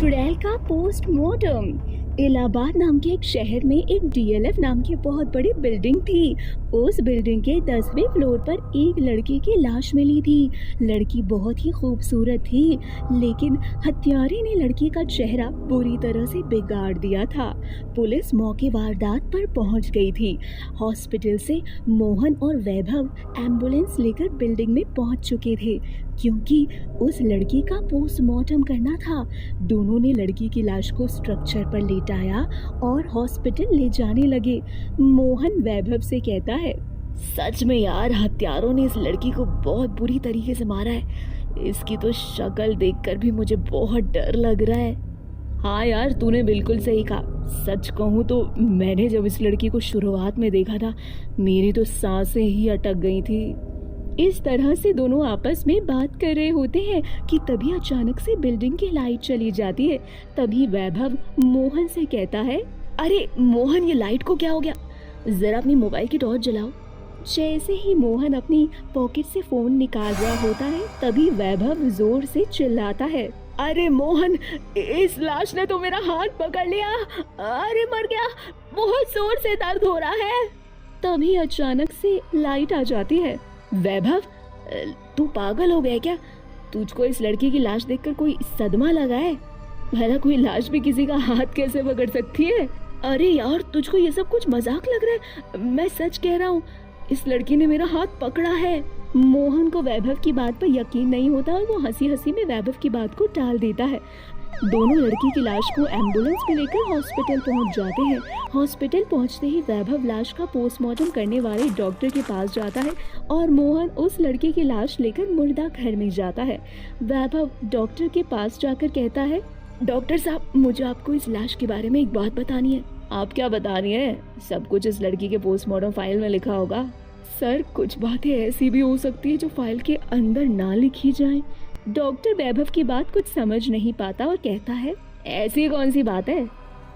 चुड़ैल का पोस्टमार्टम। इलाहाबाद नाम के एक शहर में एक डीएलएफ नाम की बहुत बड़ी बिल्डिंग थी। उस बिल्डिंग के 10वें फ्लोर पर एक लड़की की लाश मिली थी। लड़की बहुत ही खूबसूरत थी, लेकिन हत्यारे ने लड़की का चेहरा बुरी तरह से बिगाड़ दिया था। पुलिस मौके वारदात पर पहुंच गई थी। हॉस्पिटल से मोहन और वैभव एम्बुलेंस लेकर बिल्डिंग में पहुंच चुके थे, क्योंकि उस लड़की का पोस्टमार्टम करना था। दोनों ने लड़की की लाश को स्ट्रक्चर पर लेटाया और हॉस्पिटल ले जाने लगे। मोहन वैभव से कहता है, सच में यार, हत्यारों ने इस लड़की को बहुत बुरी तरीके से मारा है। इसकी तो शक्ल देखकर भी मुझे बहुत डर लग रहा है। हाँ यार, तूने बिल्कुल सही कहा। सच कहूँ तो मैंने जब इस लड़की को शुरुआत में देखा था, मेरी तो सांसें ही अटक गई थी। इस तरह से दोनों आपस में बात कर रहे होते हैं कि तभी अचानक से बिल्डिंग की लाइट चली जाती है। तभी वैभव मोहन से कहता है, अरे मोहन, ये लाइट को क्या हो गया? जरा अपनी मोबाइल की टॉर्च जलाओ। जैसे ही मोहन अपनी पॉकेट से फोन निकाल रहा होता है, तभी वैभव जोर से चिल्लाता है, अरे मोहन, इस लाश ने तो मेरा हाथ पकड़ लिया। अरे मर गया, बहुत जोर से दर्द हो रहा है। तभी अचानक से लाइट आ जाती है। वैभव, तू पागल हो गया क्या? तुझको इस लड़की की लाश देखकर कोई सदमा लगा है? भला कोई लाश भी किसी का हाथ कैसे पकड़ सकती है? अरे यार, तुझको ये सब कुछ मजाक लग रहा है? मैं सच कह रहा हूँ, इस लड़की ने मेरा हाथ पकड़ा है। मोहन को वैभव की बात पर यकीन नहीं होता और वो हंसी हंसी में वैभव की बात को टाल देता है। दोनों लड़की की लाश को एम्बुलेंस में लेकर हॉस्पिटल पहुंच जाते हैं। हॉस्पिटल पहुंचते ही वैभव लाश का पोस्टमार्टम करने वाले डॉक्टर के पास जाता है और मोहन उस लड़की की लाश लेकर मुर्दा घर में जाता है। वैभव डॉक्टर के पास जाकर कहता है, डॉक्टर साहब, मुझे आपको इस लाश के बारे में एक बात बतानी है। आप क्या बतानी है? सब कुछ इस लड़की के पोस्टमार्टम फाइल में लिखा होगा। सर, कुछ बातें ऐसी भी हो सकती है जो फाइल के अंदर ना लिखी जाए। डॉक्टर वैभव की बात कुछ समझ नहीं पाता और कहता है, ऐसी कौन सी बात है?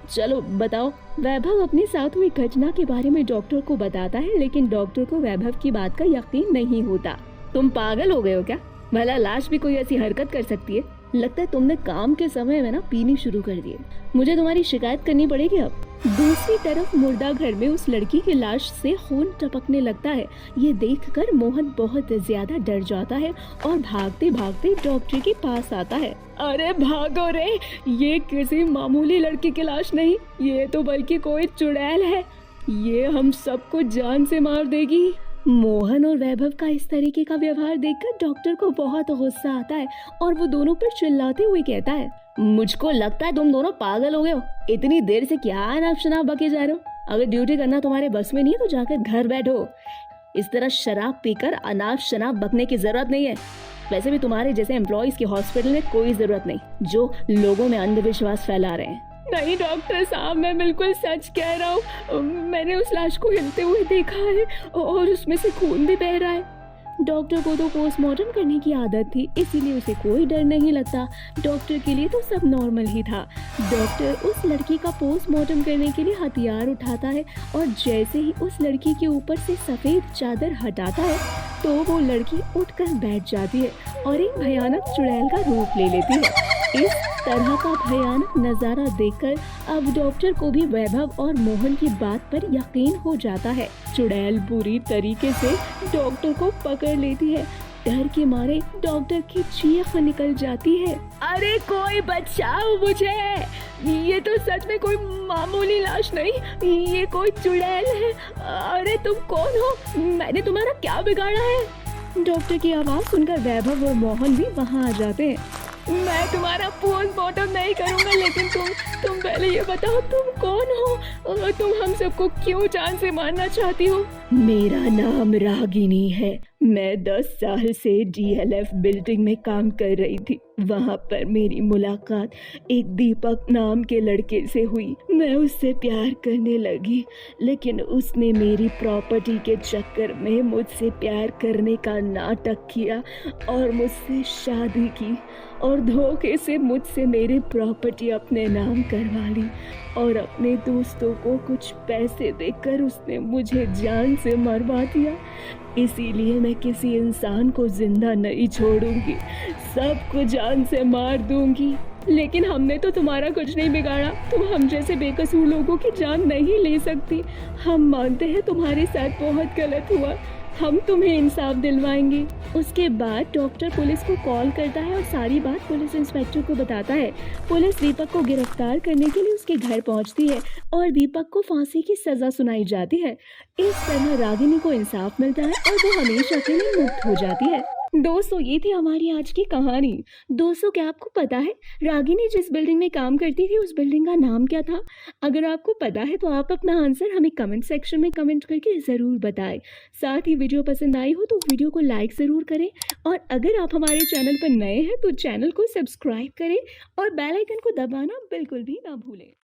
चलो बताओ। वैभव अपने साथ हुई घटना के बारे में डॉक्टर को बताता है, लेकिन डॉक्टर को वैभव की बात का यकीन नहीं होता। तुम पागल हो गए हो क्या? भला लाश भी कोई ऐसी हरकत कर सकती है? लगता है तुमने काम के समय में ना पीनी शुरू कर दी है। मुझे तुम्हारी शिकायत करनी पड़ेगी अब। दूसरी तरफ मुर्दा घर में उस लड़की की लाश से खून टपकने लगता है। ये देखकर मोहन बहुत ज्यादा डर जाता है और भागते भागते डॉक्टर के पास आता है। अरे भागो रे, ये किसी मामूली लड़की की लाश नहीं, ये तो बल्कि कोई चुड़ैल है। ये हम सबको जान से मार देगी। मोहन और वैभव का इस तरीके का व्यवहार देखकर डॉक्टर को बहुत गुस्सा आता है और वो दोनों पर चिल्लाते हुए कहता है, मुझको लगता है तुम दोनों पागल हो गए हो। इतनी देर से क्या अनाप शनाप बके जा रहे हो? अगर ड्यूटी करना तुम्हारे बस में नहीं है तो जाकर घर बैठो। इस तरह शराब पीकर अनाप शनाप बकने की जरूरत नहीं है। वैसे भी तुम्हारे जैसे एम्प्लॉइज के हॉस्पिटल में कोई जरूरत नहीं जो लोगों में अंधविश्वास फैला रहे हैं। नहीं डॉक्टर साहब, मैं बिल्कुल सच कह रहा हूँ। मैंने उस लाश को हिलते हुए देखा है और उसमें से खून भी बह रहा है। डॉक्टर को तो पोस्टमार्टम करने की आदत थी, इसीलिए उसे कोई डर नहीं लगता। डॉक्टर के लिए तो सब नॉर्मल ही था। डॉक्टर उस लड़की का पोस्टमार्टम करने के लिए हथियार उठाता है और जैसे ही उस लड़की के ऊपर से सफेद चादर हटाता है तो वो लड़की उठकर बैठ जाती है और एक भयानक चुड़ैल का रूप ले लेती है। इस तरह का भयानक नजारा देखकर अब डॉक्टर को भी वैभव और मोहन की बात पर यकीन हो जाता है। चुड़ैल बुरी तरीके से डॉक्टर को पकड़ लेती है। डर के मारे डॉक्टर की चीख निकल जाती है, अरे कोई बचाओ मुझे, ये तो सच में कोई मामूली लाश नहीं, ये कोई चुड़ैल है। अरे तुम कौन हो? मैंने तुम्हारा क्या बिगाड़ा है? डॉक्टर की आवाज सुनकर वैभव और मोहन भी वहाँ आ जाते हैं। मैं तुम्हारा पोस्टमार्टम नहीं करूंगा, लेकिन तुम पहले ये बताओ, तुम कौन हो? तुम हम सबको क्यों जान से मारना चाहती हो? मेरा नाम रागिनी है। मैं 10 साल से डीएलएफ बिल्डिंग में काम कर रही थी। वहाँ पर मेरी मुलाकात एक दीपक नाम के लड़के से हुई। मैं उससे प्यार करने लगी, लेकिन उसने मेरी प्रॉपर्टी के चक्कर में मुझसे प्यार करने का नाटक किया और मुझसे शादी की और धोखे से मुझसे मेरी प्रॉपर्टी अपने नाम करवा ली और अपने दोस्तों को कुछ पैसे देकर उसने मुझे जान से मरवा दिया। इसीलिए मैं किसी इंसान को जिंदा नहीं छोड़ूंगी, सबको जान से मार दूंगी। लेकिन हमने तो तुम्हारा कुछ नहीं बिगाड़ा। तुम हम जैसे बेकसूर लोगों की जान नहीं ले सकती। हम मानते हैं तुम्हारे साथ बहुत गलत हुआ। हम तुम्हें इंसाफ दिलवाएंगे। उसके बाद डॉक्टर पुलिस को कॉल करता है और सारी बात पुलिस इंस्पेक्टर को बताता है। पुलिस दीपक को गिरफ्तार करने के लिए उसके घर पहुंचती है और दीपक को फांसी की सजा सुनाई जाती है। इस तरह रागिनी को इंसाफ मिलता है और वो हमेशा के लिए मुक्त हो जाती है। दोस्तों, ये थी हमारी आज की कहानी। दोस्तों, क्या आपको पता है रागिनी जिस बिल्डिंग में काम करती थी उस बिल्डिंग का नाम क्या था? अगर आपको पता है तो आप अपना आंसर हमें कमेंट सेक्शन में कमेंट करके ज़रूर बताएं। साथ ही वीडियो पसंद आई हो तो वीडियो को लाइक ज़रूर करें और अगर आप हमारे चैनल पर नए हैं तो चैनल को सब्सक्राइब करें और बेल आइकन को दबाना बिल्कुल भी ना भूलें।